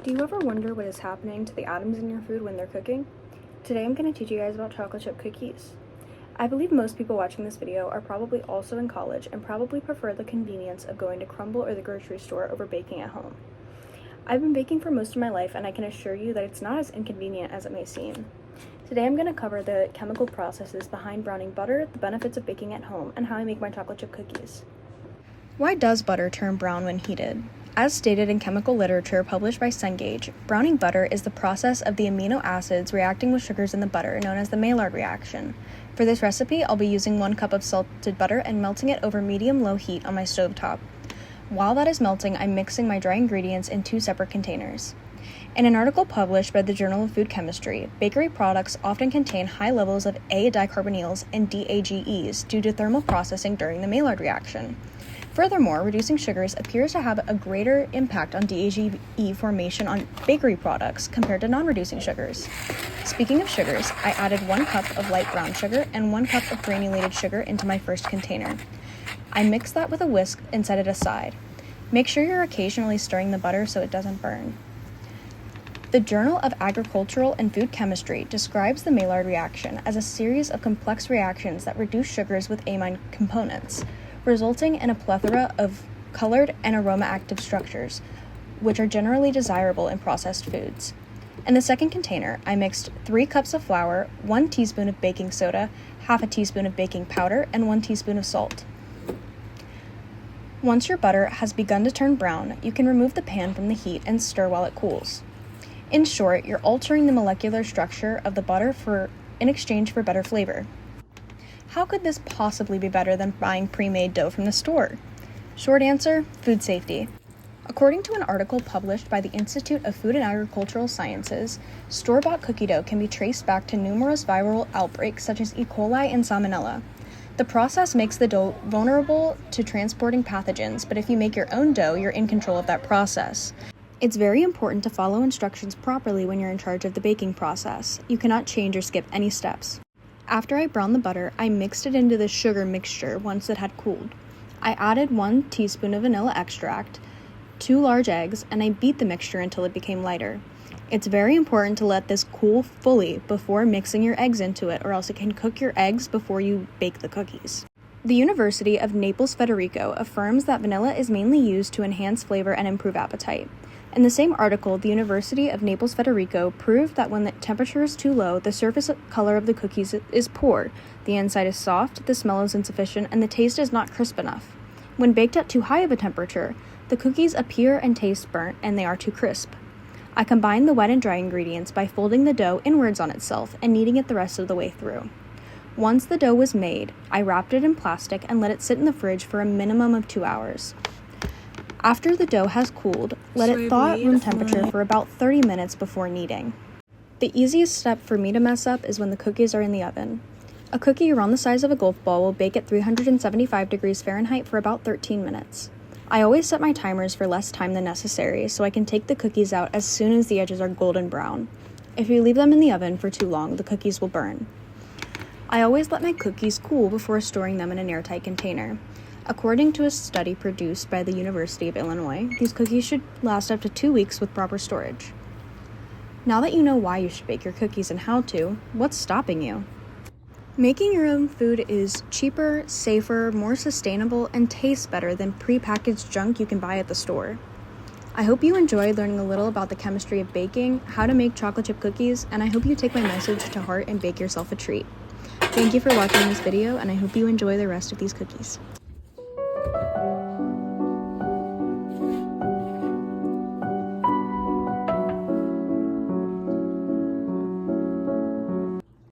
Do you ever wonder what is happening to the atoms in your food when they're cooking? Today I'm going to teach you guys about chocolate chip cookies. I believe most people watching this video are probably also in college and probably prefer the convenience of going to Crumble or the grocery store over baking at home. I've been baking for most of my life and I can assure you that it's not as inconvenient as it may seem. Today I'm going to cover the chemical processes behind browning butter, the benefits of baking at home, and how I make my chocolate chip cookies. Why does butter turn brown when heated? As stated in chemical literature published by Cengage, browning butter is the process of the amino acids reacting with sugars in the butter, known as the Maillard reaction. For this recipe, I'll be using 1 cup of salted butter and melting it over medium-low heat on my stovetop. While that is melting, I'm mixing my dry ingredients in 2 separate containers. In an article published by the Journal of Food Chemistry, bakery products often contain high levels of A-dicarbonyls and DAGEs due to thermal processing during the Maillard reaction. Furthermore, reducing sugars appears to have a greater impact on DAGE formation on bakery products compared to non-reducing sugars. Speaking of sugars, I added 1 cup of light brown sugar and 1 cup of granulated sugar into my first container. I mix that with a whisk and set it aside. Make sure you're occasionally stirring the butter so it doesn't burn. The Journal of Agricultural and Food Chemistry describes the Maillard reaction as a series of complex reactions that reduce sugars with amine components, resulting in a plethora of colored and aroma-active structures, which are generally desirable in processed foods. In the second container, I mixed 3 cups of flour, 1 teaspoon of baking soda, half a teaspoon of baking powder, and 1 teaspoon of salt. Once your butter has begun to turn brown, you can remove the pan from the heat and stir while it cools. In short, you're altering the molecular structure of the butter in exchange for better flavor. How could this possibly be better than buying pre-made dough from the store? Short answer, food safety. According to an article published by the Institute of Food and Agricultural Sciences, store-bought cookie dough can be traced back to numerous viral outbreaks such as E. coli and Salmonella. The process makes the dough vulnerable to transporting pathogens, but if you make your own dough, you're in control of that process. It's very important to follow instructions properly when you're in charge of the baking process. You cannot change or skip any steps. After I browned the butter, I mixed it into the sugar mixture once it had cooled. I added 1 teaspoon of vanilla extract, 2 large eggs, and I beat the mixture until it became lighter. It's very important to let this cool fully before mixing your eggs into it, or else it can cook your eggs before you bake the cookies. The University of Naples Federico affirms that vanilla is mainly used to enhance flavor and improve appetite. In the same article, the University of Naples Federico proved that when the temperature is too low, the surface color of the cookies is poor, the inside is soft, the smell is insufficient, and the taste is not crisp enough. When baked at too high of a temperature, the cookies appear and taste burnt, and they are too crisp. I combined the wet and dry ingredients by folding the dough inwards on itself and kneading it the rest of the way through. Once the dough was made, I wrapped it in plastic and let it sit in the fridge for a minimum of 2 hours. After the dough has cooled, let it thaw at room temperature for about 30 minutes before kneading. The easiest step for me to mess up is when the cookies are in the oven. A cookie around the size of a golf ball will bake at 375 degrees Fahrenheit for about 13 minutes. I always set my timers for less time than necessary so I can take the cookies out as soon as the edges are golden brown. If you leave them in the oven for too long, the cookies will burn. I always let my cookies cool before storing them in an airtight container. According to a study produced by the University of Illinois, these cookies should last up to 2 weeks with proper storage. Now that you know why you should bake your cookies and how to, what's stopping you? Making your own food is cheaper, safer, more sustainable, and tastes better than prepackaged junk you can buy at the store. I hope you enjoyed learning a little about the chemistry of baking, how to make chocolate chip cookies, and I hope you take my message to heart and bake yourself a treat. Thank you for watching this video, and I hope you enjoy the rest of these cookies.